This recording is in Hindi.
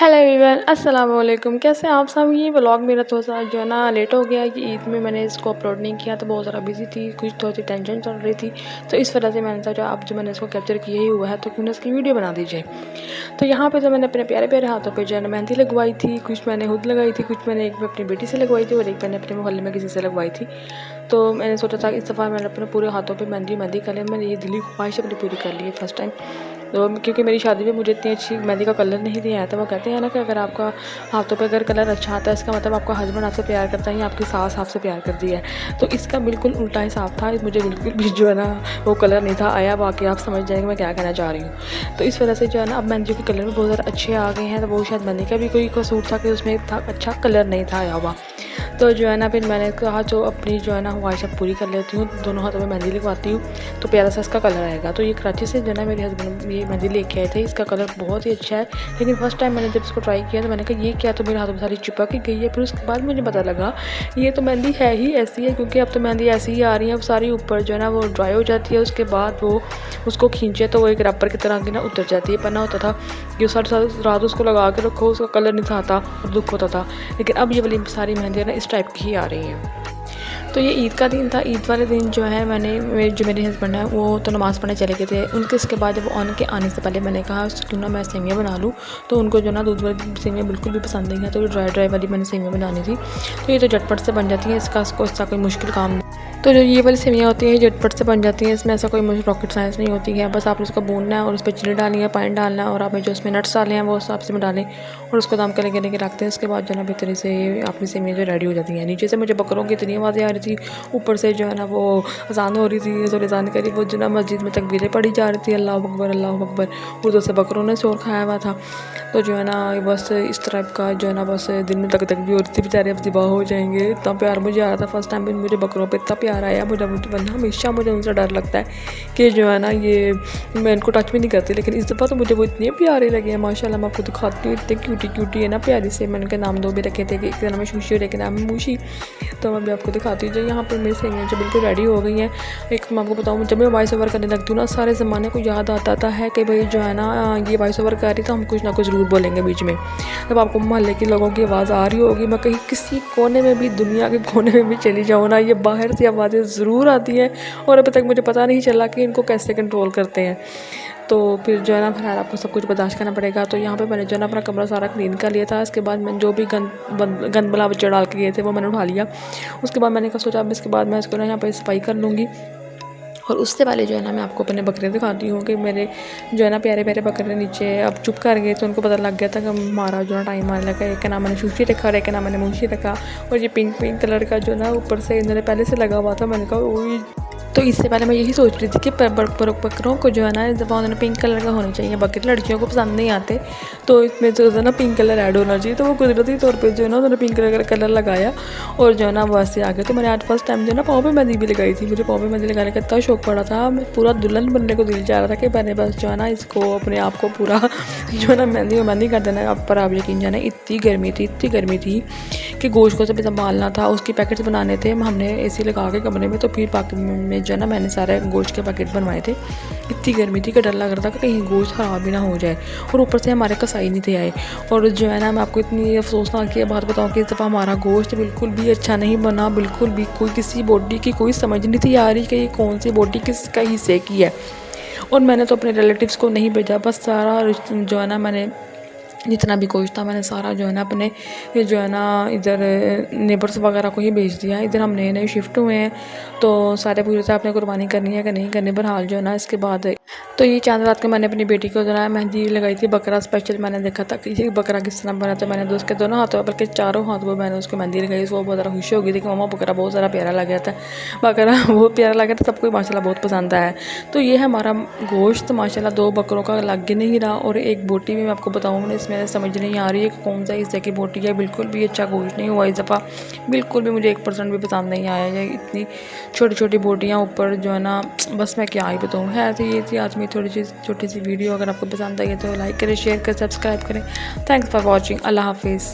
हेलो एवरीवन, अस्सलाम वालेकुम। कैसे हैं आप सब। ये व्लॉग मेरा थोड़ा सा जो है ना लेट हो गया कि ईद में मैंने इसको अपलोड नहीं किया, तो बहुत ज़्यादा बिजी थी, कुछ थोड़ी सी टेंशन चल रही थी, तो इस वजह से मैंने सोचा अब जो मैंने इसको कैप्चर किया ही हुआ है तो क्यों ना इसकी वीडियो बना दीजिए। तो यहाँ पे तो मैंने अपने प्यारे प्यारे हाथों पे जो है ना मेहंदी लगवाई थी, कुछ मैंने खुद लगाई थी, कुछ मैंने एक अपनी बेटी से लगवाई थी और एक मैंने अपने मोहल्ले में किसी से लगवाई थी। तो मैंने सोचा था इस दफ़ा मैंने अपने पूरे हाथों पे मेहंदी कर लिया। मैंने ये दिली ख्वाहिश अपनी पूरी कर ली है फर्स्ट टाइम। तो क्योंकि मेरी शादी में मुझे इतनी अच्छी मेहंदी का कलर नहीं दिया है, तो वो कहते हैं ना कि अगर आपका हाथों पे अगर कलर अच्छा आता है इसका मतलब आपका हस्बैंड आपसे प्यार करता है या आपकी सास आपसे प्यार करती है। तो इसका बिल्कुल उल्टा हिसाब था, मुझे बिल्कुल भी जो है ना वो कलर नहीं था आया। बाकी आप समझ जाएंगे मैं क्या कहना चाह रही हूँ। तो इस वजह से जो है ना अब मेहंदी के कलर भी बहुत ज़्यादा अच्छे आ गए हैं। तो वो शायद मेहंदी का भी कोई कसूर था कि उसमें था अच्छा कलर नहीं था आया हुआ। तो जो है ना फिर मैंने कहा जो अपनी जो है ना ख्वाहिश पूरी कर लेती हूँ, दोनों हाथों में मेहंदी लगवाती हूँ तो प्यारा सा इसका कलर आएगा। तो ये कराची से जो है ना मेरे हस्बैंड ये मेहंदी लेके आए थे, इसका कलर बहुत ही अच्छा है। लेकिन फर्स्ट टाइम मैंने जब इसको ट्राई किया तो मैंने कहा ये क्या, तो मेरे हाथों में सारी चिपक ही गई है। फिर उसके बाद मुझे पता लगा ये तो मेहंदी है ही ऐसी है, क्योंकि अब तो मेहंदी ऐसी ही आ रही है, वो सारी ऊपर जो है ना वो ड्राई हो जाती है, उसके बाद वो उसको खींचे तो वो एक रबर की तरह की ना उतर जाती है। पन्ना होता था कि सारी सारी रात उसको लगा के रखो, उसका कलर नहीं आता और दुख होता था। लेकिन अब ये वाली सारी मेहंदी ना इस टाइप की ही आ रही हैं। तो ये ईद का दिन था। ईद वाले दिन जो है जो मेरे हस्बैंड है वो तो नमाज़ पढ़ने चले गए थे। उनके इसके बाद जब उनके आने से पहले मैंने कहा क्यों ना मैं सेमिया बना लूँ। तो उनको जो ना दूध वाली सेमिया बिल्कुल भी पसंद नहीं है, तो ड्राई वाली मैंने सेमिया बनानी थी। तो ये तो झटपट से बन जाती है, इसका कोई मुश्किल काम नहीं। तो जो ये वाली सेमियाँ होती हैं झटपट से बन जाती हैं, इसमें ऐसा कोई रॉकेट साइंस नहीं होती है। बस आपने उसको भूनना है और उस पर चीनी डालनी है, पानी डालना है और आपने जो उसमें नट्स डाले हैं वो सब से में डालें और उसको दम के लेके रखते हैं। उसके बाद जो ना बेहतरी से अपनी सेमियाँ जो रेडी हो जाती हैं। नीचे से मुझे बकरों की इतनी आवाज़ें आ रही थी, ऊपर से जो है ना वो अज़ान हो रही थी, जो अज़ान करी वो जो ना मस्जिद में तकबीरें पढ़ी जा रही थी, अल्लाह अकबर अल्लाह अकबर। उधर से बकरों ने शोर खाया हुआ था। तो जो है ना बस इस टाइप का जो है ना बस दिन में तक भी हो रही थी, बेचारे अब ज़िबा हो जाएंगे। इतना प्यार मुझे आ रहा था फर्स्ट टाइम मुझे बकरों पे इतना प्यार आया। मुझे वरना हमेशा मुझे उनसे डर लगता है कि जो है ना ये मैं इनको टच भी नहीं करती, लेकिन इस दफ़ा तो मुझे वो इतने प्यारे लगे हैं माशाल्लाह। मैं आपको दिखाती हूँ, इतने क्यूटी है ना प्यारी से। मैंने उनके नाम दो भी रखे थे कि एक का नाम है शुशी और एक नाम है मूशी। तो मैं भी आपको दिखाती हूँ। जो यहाँ पर मेरी सेवियाँ जो बिल्कुल रेडी हो गई हैं। एक मैं आपको बताऊँ, जब मैं वॉइस ओवर करने लगती हूँ ना सारे ज़माने को याद आता है कि भाई जो है ना ये वॉइस ओवर कर रही तो हम कुछ ना कुछ ज़रूर बोलेंगे बीच में। जब आपको मोहल्ले के लोगों की आवाज़ आ रही होगी, मैं कहीं किसी कोने में भी दुनिया के कोने में भी चली जाऊँ ना, ये बाहर से आवाज़ें ज़रूर आती हैं और अभी तक मुझे पता नहीं चला कि इनको कैसे कंट्रोल करते हैं। तो फिर जो है ना फिर आपको सब कुछ बर्दाश्त करना पड़ेगा। तो यहाँ पे मैंने जो है ना अपना कमरा सारा क्लीन कर लिया था। इसके बाद मैंने जो भी गंद बला बच्चे डाल के गए थे वो मैंने उठा लिया। उसके बाद मैंने सोचा अब इसके बाद मैं इसको ना यहाँ पर सफाई कर लूँगी। और उससे पहले जो है ना मैं आपको अपने बकरे दिखाती हूँ कि मेरे जो है ना प्यारे प्यारे बकरे नीचे अब चुप कर गए। तो उनको पता लग गया था कि हमारा जो है टाइम आने लगा। एक का नाम मैंने शूशी रखा और एक का नाम मैंने मूशी रखा। और ये पिंक कलर का जो ना ऊपर से इन्होंने पहले से लगा हुआ था। मैंने कहा वो तो इससे पहले मैं यही सोच रही थी कि बकरों को जो है ना इस दफ़ा उन्होंने पिंक कलर का होना चाहिए। बकरे लड़कियों को पसंद नहीं आते, तो इसमें जो है ना पिंक कलर ऐड होना चाहिए। तो वो कुदरती तौर पे जो है ना उन्होंने पिंक कलर लगाया और जो है ना वैसे आ गए। तो मैंने आज फर्स्ट टाइम जो है ना पाँव पे मेहंदी भी लगाई थी। मुझे पाँव पे मेहंदी लगाने का इतना शौक पड़ा था, मैं पूरा दुल्हन बनने को दिल चाह रहा था कि मैंने बस जो है ना इसको अपने आप को पूरा जो है ना मेहंदी कर देना। अब पर आप यकीन जाने इतनी गर्मी थी कि गोश्त को सब संभालना था, उसके पैकेट्स बनाने थे। हमने AC लगा के कमरे में, तो फिर बाकी में जो है ना मैंने सारे गोश्त के पैकेट बनवाए थे। इतनी गर्मी थी कि डर लग रहा था कि कहीं गोश्त ख़राब भी ना हो जाए। और ऊपर से हमारे कसाई नहीं थे आए। और जो है ना मैं आपको इतनी अफसोसनाक की बात बताऊँ कि इस दफ़ा हमारा गोश्त बिल्कुल भी अच्छा नहीं बना, बिल्कुल भी। कोई किसी बॉडी की कोई समझ नहीं थी आ रही कि ये कौन सी बॉडी किसका हिस्से की है। और मैंने तो अपने रिलेटिव्स को नहीं भेजा, बस सारा जो है ना मैंने जितना भी गोश्त था मैंने सारा जो है ना अपने जो है ना इधर नेबर्स वगैरह को ही भेज दिया। इधर हम नए शिफ्ट हुए हैं, तो सारे पूछते थे आपने कुर्बानी करनी है कि नहीं करनी। बहरहाल जो है ना इसके बाद तो ये चांद रात को मैंने अपनी बेटी को जो है मेहंदी लगाई थी। बकरा स्पेशल मैंने देखा था कि ये बकरा किस तरह बना था। मैंने तो उसके दोनों हाथों बल्कि चारों हाथों पर मैंने उसको मेहंदी लगाई। वो बहुत ज़्यादा खुश हो गई थी कि मम्मा बकरा बहुत ज़्यादा प्यारा लग गया था। बकरा बहुत प्यारा लगा था, सबको माशाल्लाह बहुत पसंद आया। तो ये है हमारा गोश्त माशाल्लाह 2 बकरों का लग ही नहीं रहा। और एक बोटी भी मैं आपको बताऊँ इसमें समझ नहीं आ रही है कि कौन सा हिस्से की बोटी है। बिल्कुल भी अच्छा गोश्त नहीं हुआ इस दफ़ा, बिल्कुल भी मुझे 1% भी पसंद नहीं आया है। इतनी छोटी छोटी बोटियाँ ऊपर जो है ना, बस मैं क्या ही बताऊँ। है तो ये थी आज मेरी छोटी सी वीडियो। अगर आपको पसंद आई है तो लाइक करें, शेयर करें, सब्सक्राइब करें। Thanks for watching. अल्लाह हाफिज़।